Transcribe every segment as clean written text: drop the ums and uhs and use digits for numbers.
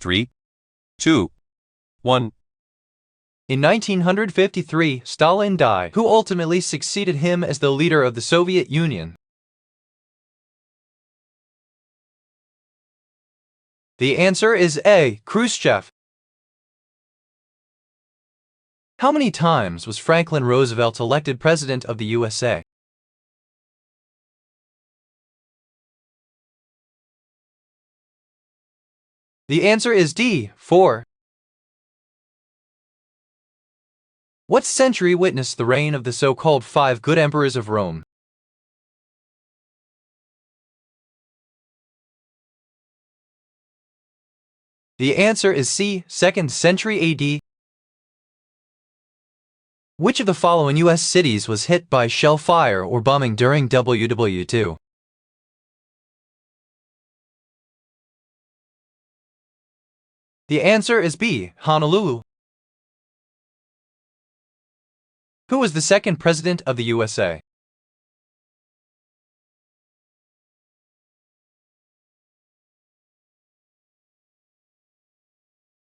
3, 2, 1. In 1953, Stalin died, who ultimately succeeded him as the leader of the Soviet Union. The answer is A. Khrushchev. How many times was Franklin Roosevelt elected President of the USA? The answer is D. 4. What century witnessed the reign of the so-called five good emperors of Rome? The answer is C. 2nd century AD. Which of the following U.S. cities was hit by shell fire or bombing during WW2? The answer is B. Honolulu. Who was the second president of the USA?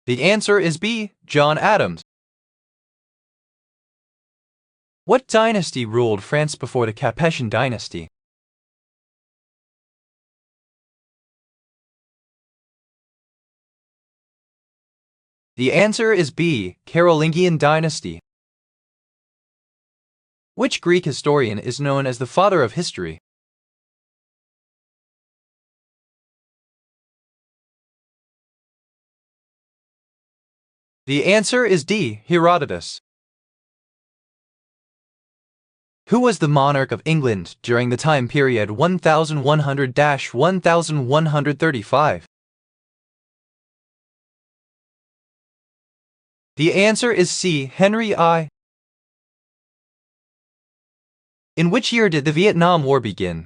The answer is B. John Adams. What dynasty ruled France before the Capetian dynasty? The answer is B. Carolingian dynasty. Which Greek historian is known as the father of history? The answer is D. Herodotus. Who was the monarch of England during the time period 1100–1135? The answer is C. Henry I. In which year did the Vietnam War begin?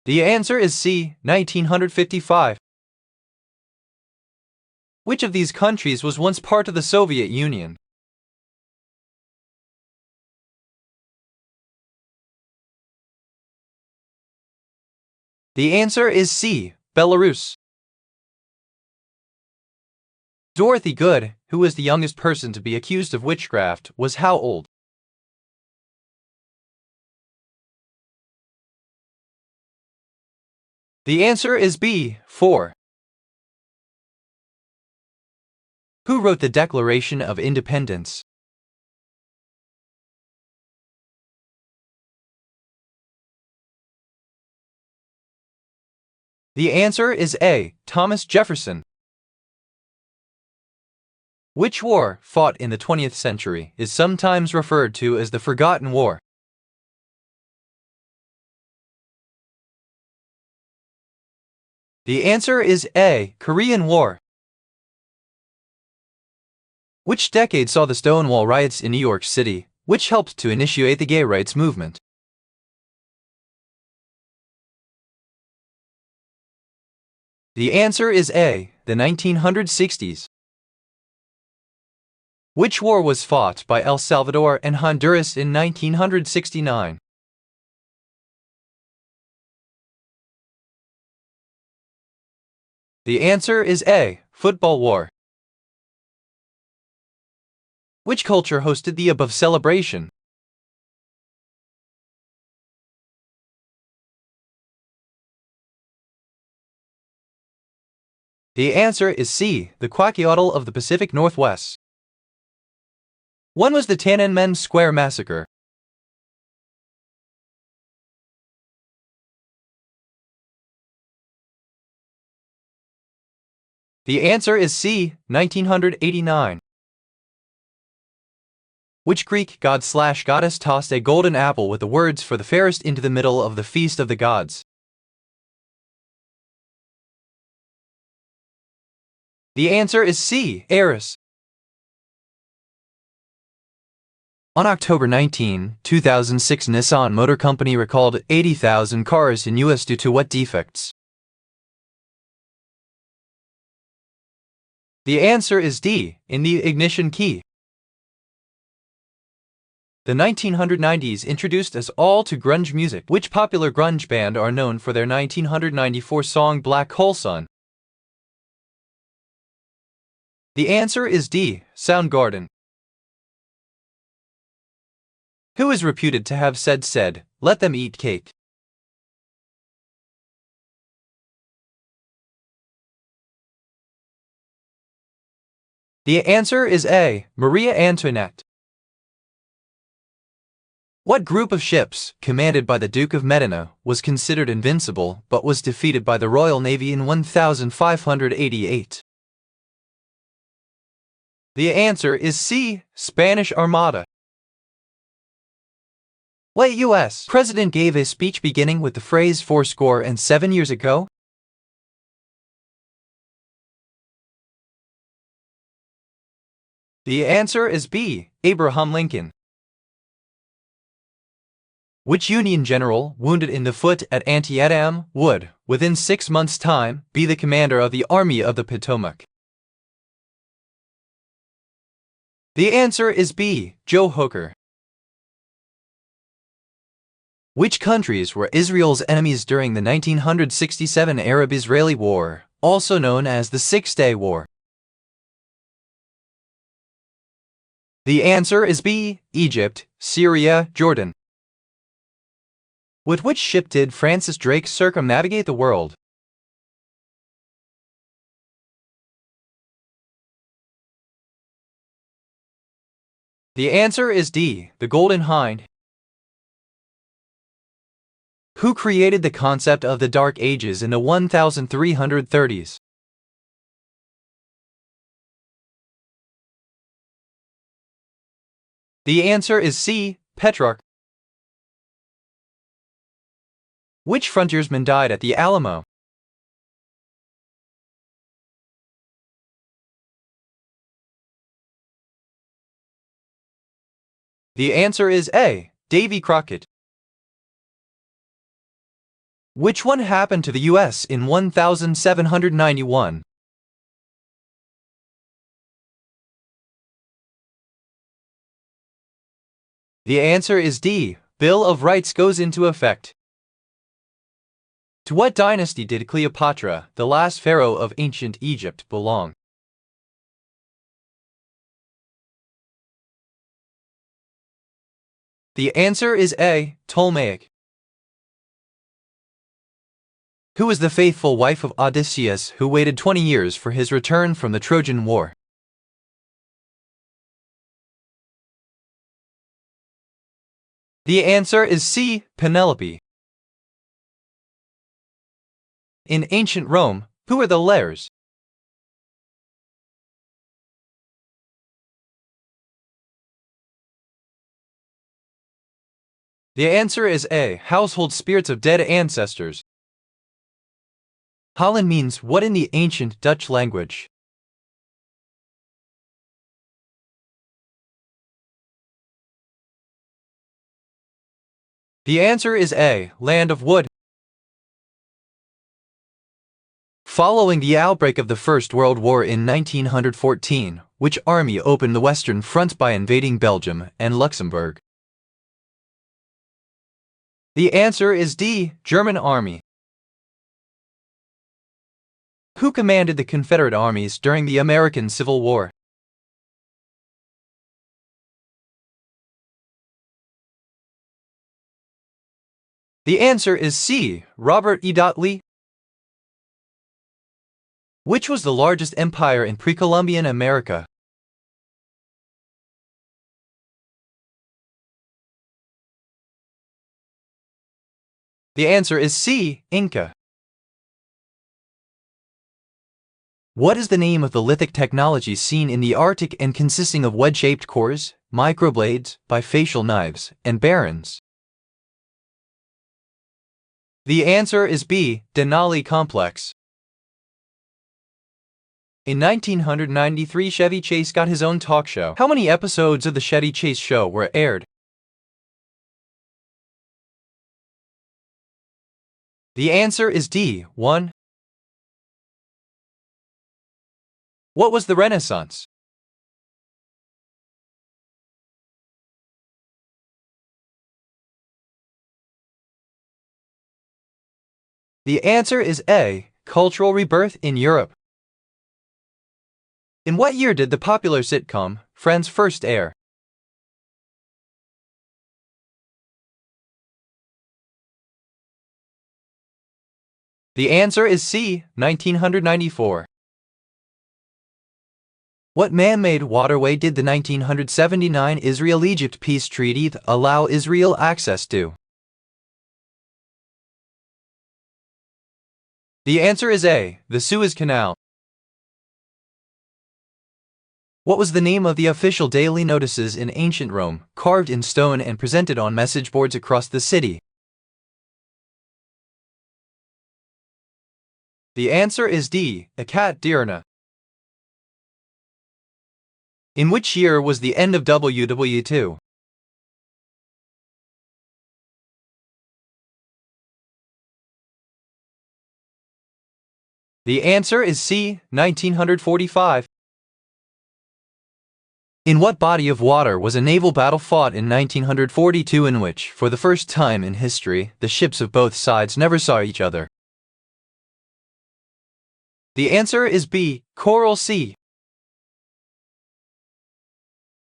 The answer is C. 1955. Which of these countries was once part of the Soviet Union? The answer is C. Belarus. Dorothy Good, who was the youngest person to be accused of witchcraft, was how old? The answer is B. 4. Who wrote the Declaration of Independence? The answer is A. Thomas Jefferson. Which war, fought in the 20th century, is sometimes referred to as the Forgotten War? The answer is A. Korean War. Which decade saw the Stonewall riots in New York City, which helped to initiate the gay rights movement? The answer is A. The 1960s. Which war was fought by El Salvador and Honduras in 1969? The answer is A. Football War. Which culture hosted the above celebration? The answer is C. The Kwakiutl of the Pacific Northwest. When was the Tiananmen Square massacre? The answer is C. 1989. Which Greek god/goddess tossed a golden apple with the words "for the fairest" into the middle of the Feast of the Gods? The answer is C. Eris. On October 19, 2006, Nissan Motor Company recalled 80,000 cars in U.S. due to what defects? The answer is D. In the ignition key. The 1990s introduced us all to grunge music. Which popular grunge band are known for their 1994 song Black Hole Sun? The answer is D. Soundgarden. Who is reputed to have said, "Let them eat cake"? The answer is A. Maria Antoinette. What group of ships, commanded by the Duke of Medina, was considered invincible but was defeated by the Royal Navy in 1588? The answer is C. Spanish Armada. What U.S. president gave a speech beginning with the phrase "407 years ago"? The answer is B. Abraham Lincoln. Which Union general, wounded in the foot at Antietam, would, within 6 months' time, be the commander of the Army of the Potomac? The answer is B. Joe Hooker. Which countries were Israel's enemies during the 1967 Arab-Israeli War, also known as the Six-Day War? The answer is B. Egypt, Syria, Jordan. With which ship did Francis Drake circumnavigate the world? The answer is D. The Golden Hind. Who created the concept of the Dark Ages in the 1330s? The answer is C. Petrarch. Which frontiersman died at the Alamo? The answer is A. Davy Crockett. Which one happened to the U.S. in 1791? The answer is D. Bill of Rights goes into effect. To what dynasty did Cleopatra, the last pharaoh of ancient Egypt, belong? The answer is A. Ptolemaic. Who was the faithful wife of Odysseus who waited 20 years for his return from the Trojan War? The answer is C. Penelope. In ancient Rome, who were the lares? The answer is A. Household spirits of dead ancestors. Holland means what in the ancient Dutch language? The answer is A. Land of wood. Following the outbreak of the First World War in 1914, which army opened the Western Front by invading Belgium and Luxembourg? The answer is D. German Army. Who commanded the Confederate armies during the American Civil War? The answer is C. Robert E. Lee. Which was the largest empire in pre-Columbian America? The answer is C. Inca. What is the name of the lithic technology seen in the Arctic and consisting of wedge-shaped cores, microblades, bifacial knives, and barons? The answer is B. Denali complex. In 1993, Chevy Chase got his own talk show. How many episodes of the Chevy Chase show were aired? The answer is D. 1. What was the Renaissance? The answer is A. Cultural rebirth in Europe. In what year did the popular sitcom Friends first air? The answer is C. 1994. What man-made waterway did the 1979 Israel-Egypt peace treaty allow Israel access to? The answer is A. The Suez Canal. What was the name of the official daily notices in ancient Rome, carved in stone and presented on message boards across the city? The answer is D. Akat Diurna. In which year was the end of WW2? The answer is C. 1945. In what body of water was a naval battle fought in 1942 in which, for the first time in history, the ships of both sides never saw each other? The answer is B. Coral Sea.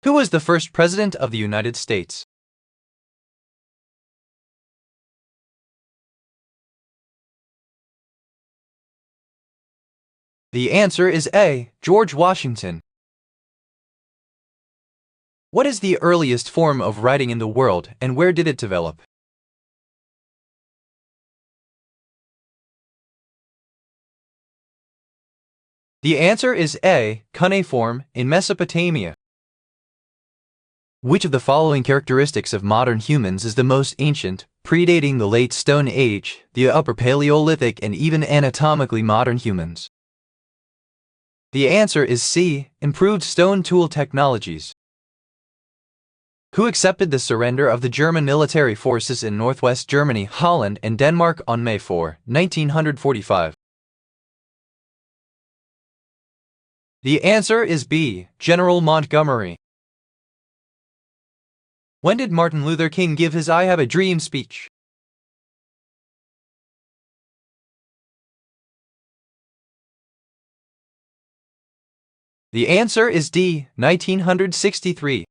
Who was the first President of the United States? The answer is A. George Washington. What is the earliest form of writing in the world, and where did it develop? The answer is A. Cuneiform, in Mesopotamia. Which of the following characteristics of modern humans is the most ancient, predating the late Stone Age, the Upper Paleolithic, and even anatomically modern humans? The answer is C. Improved stone tool technologies. Who accepted the surrender of the German military forces in northwest Germany, Holland, and Denmark on May 4, 1945? The answer is B. General Montgomery. When did Martin Luther King give his I Have a Dream speech? The answer is D. 1963.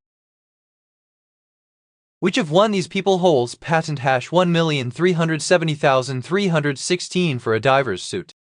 Which of one these people holds patent #1,370,316 for a diver's suit?